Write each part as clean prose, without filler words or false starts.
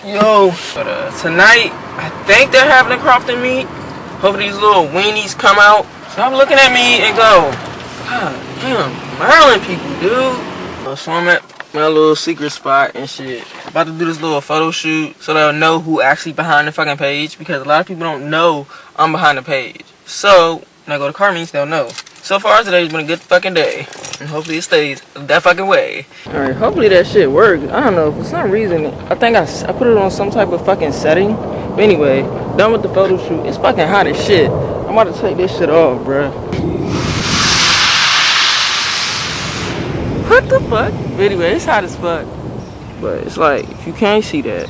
Yo, but tonight I think they're having a Crofton meet. Hopefully these little weenies come out. Stop looking at me and go, God damn, Maryland people, dude. So I'm at my little secret spot and shit. About to do this little photo shoot so they'll know who actually behind the fucking page, because a lot of people don't know I'm behind the page. So when I go to car meets, they'll know. So far today's been a good fucking day, and hopefully it stays that fucking way. Alright, hopefully that shit works. I don't know, for some reason I think I put it on some type of fucking setting. But anyway, done with the photo shoot. It's fucking hot as shit. I'm about to take this shit off, bruh. What the fuck? But anyway, it's hot as fuck. But it's like, if you can't see that,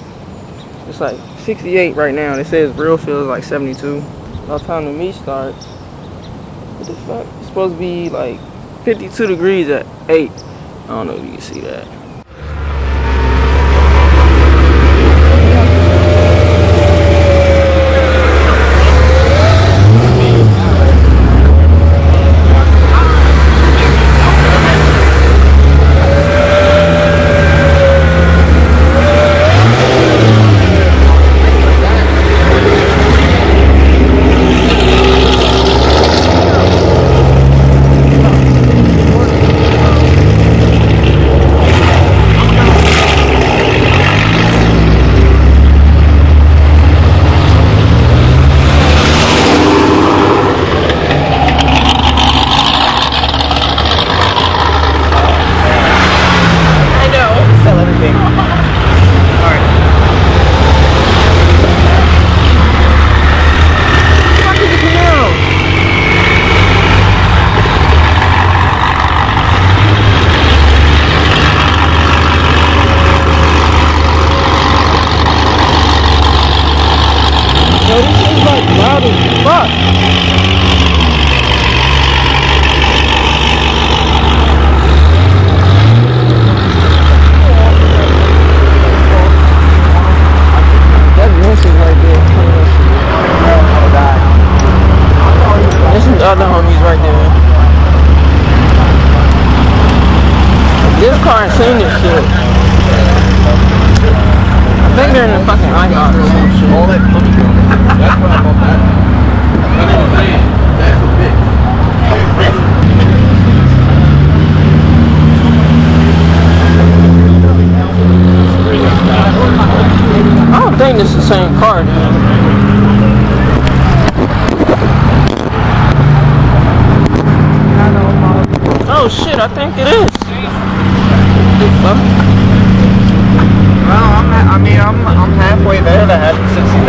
it's like 68 right now. They say it's real feels like 72. By the time the meet starts, what the fuck? It's supposed to be like 52 degrees at 8. I don't know if you can see that. Other homies right there. This car ain't seen this shit. I think they're in the fucking IHOP or some shit. All that money going. That's what I'm on that. That's a bit. I don't think this is the same car, dude. Oh shit, I think it is. Well, I'm halfway there to have 60,000.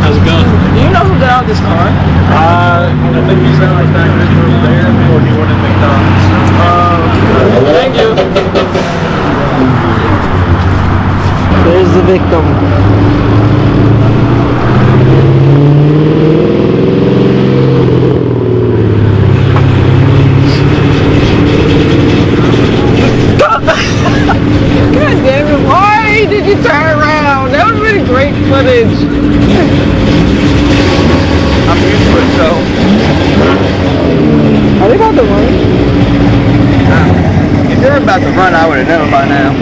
How's it going? Do you know who got out this car? I think he's out back over there, or he wanted McDonald's. Thank you. There's the victim. God damn it, why did you turn around? That would have been great footage. I'm used to it, so. Are they about to run? If they're about to run, I would have known by now.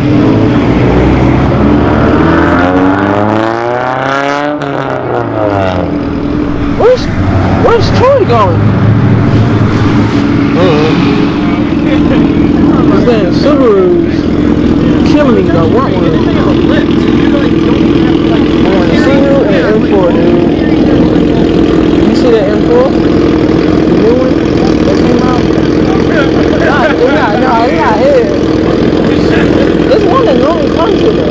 Where's Troy going? These damn Subarus killing me, though. I want one. I want a Subaru and M4, dude. You see that M4? The new one that came out? No, it's not here. There's one that normally comes with it.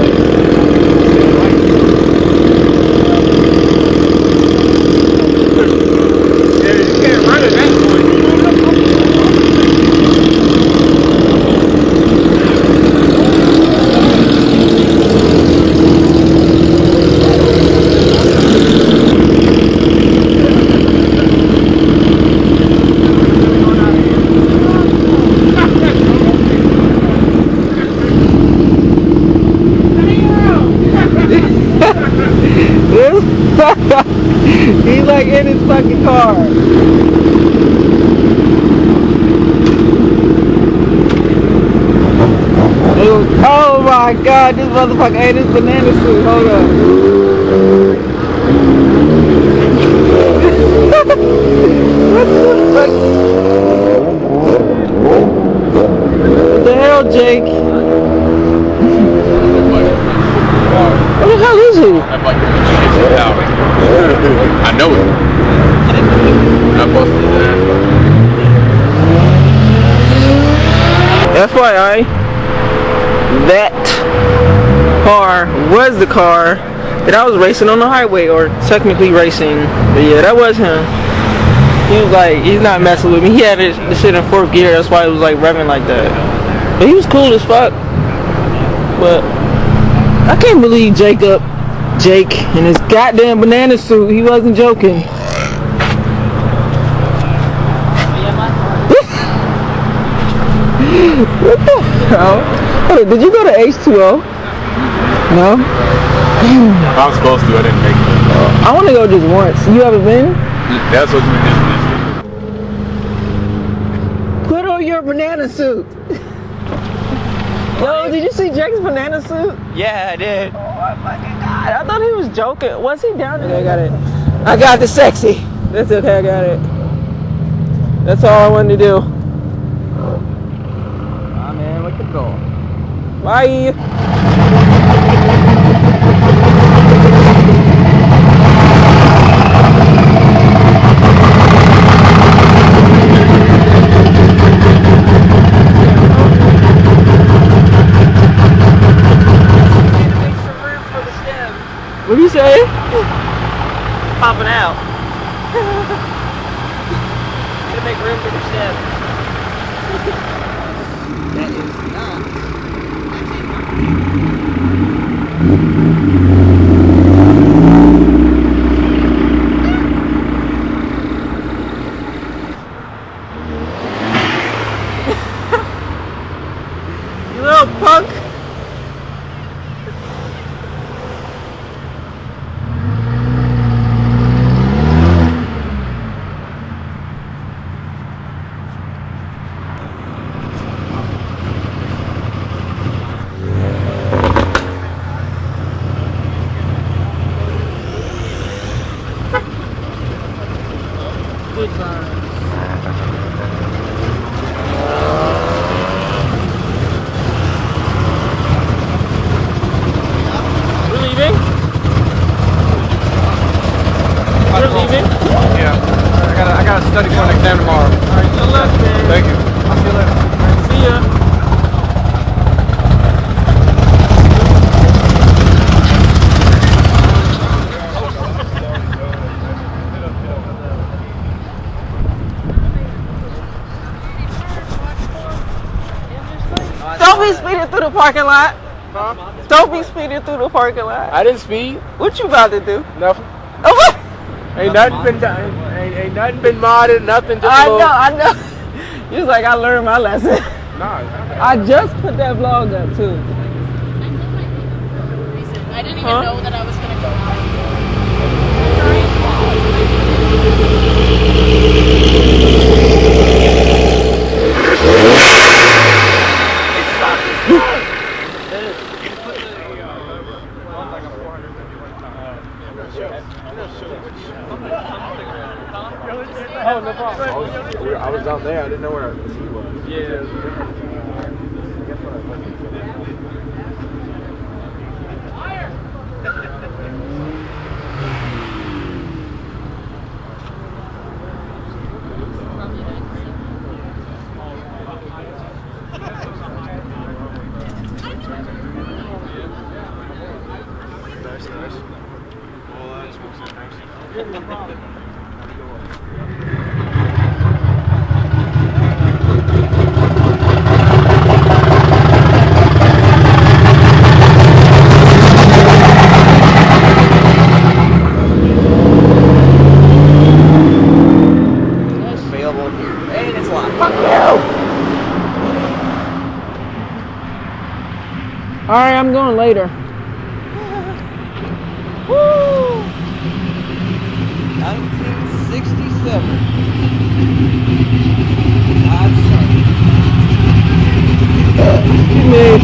He's like in his fucking car. Oh my god, this motherfucker ate his banana suit. Hold up. What the fuck? What the hell, Jake? What the hell is he? I'm like, shit it out. I know it. I busted his ass. FYI, that car was the car that I was racing on the highway, or technically racing. But yeah, that was him. He was like, he's not messing with me. He had the shit in 4th gear, that's why it was like revving like that. But he was cool as fuck. But I can't believe Jake in his goddamn banana suit. He wasn't joking. What the hell? Hey, did you go to H2O? No? I was supposed to, I didn't make it. I want to go just once. You haven't been? That's what you did. Put on your banana suit. Yo, did you see Jake's banana suit? Yeah, I did. Oh my fucking god. I thought he was joking. Was he down there? Okay, I got it. I got the sexy. That's okay, I got it. That's all I wanted to do. Ah, man, look at go. Bye. What do you say? Popping out. Gotta make room for the step. That is nuts. You little punk. Good times. We're leaving? We're leaving? Yeah. I got a study for an exam tomorrow. Alright, good luck, man. Thank you. I'll see you later. See ya. Don't be speeding through the parking lot. Huh? Don't be speeding through the parking lot. I didn't speed. What you about to do? Nothing. Oh, what? Ain't nothing been done. Ain't nothing been modded. Nothing. Just I know. You was like, I learned my lesson. Nah. I just put that vlog up too. I didn't even know that I was gonna go out. Oh, no problem. I was out there. I didn't know where he was. Yeah. Nice. Well, that's what's nice. No problem. Available here. And it's locked. Fuck you. Alright, I'm going later. Woo! 1967. She made.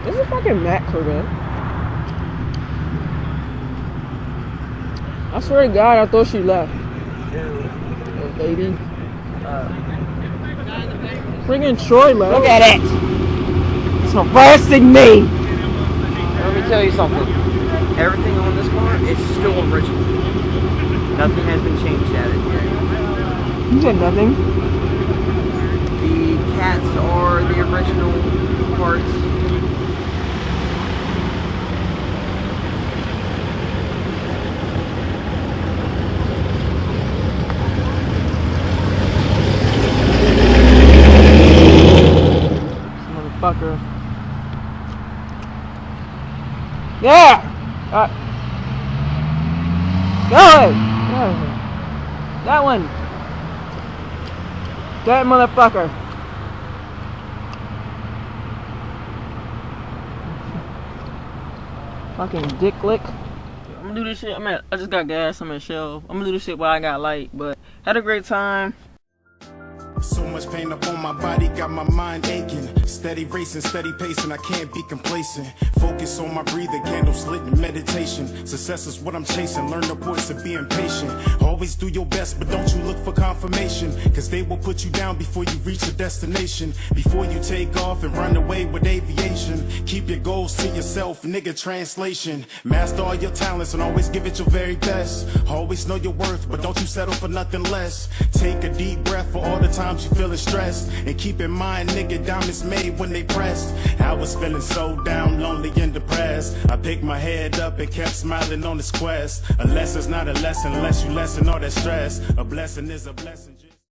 This is fucking Mac Corvette. I swear to God, I thought she left. Oh, lady. Friggin' Troy left. Look at it! It's harassing me! Let me tell you something. Everything on this car is still original. Nothing has been changed at it yet. You said nothing. The cats are the original parts. Motherfucker. Yeah! Go! That one! That motherfucker! Fucking dick lick. I'm gonna do this shit. I just got gas. I'm at Shell. I'm gonna do this shit while I got light, but had a great time. So much pain up on my body, got my mind aching. Steady racing, steady pacing, I can't be complacent. Focus on my breathing, candles lit in meditation. Success is what I'm chasing, learn the voice of being patient. Always do your best, but don't you look for confirmation. Cause they will put you down before you reach your destination. Before you take off and run away with aviation. Keep your goals to yourself, nigga, translation. Master all your talents and always give it your very best. Always know your worth, but don't you settle for nothing less. Take a deep breath for all the times you feeling stressed. And keep in mind, nigga, diamonds made when they pressed. I was feeling so down, lonely and depressed. I picked my head up and kept smiling on this quest. A lesson's not a lesson unless you lessen all that stress. A blessing is a blessing.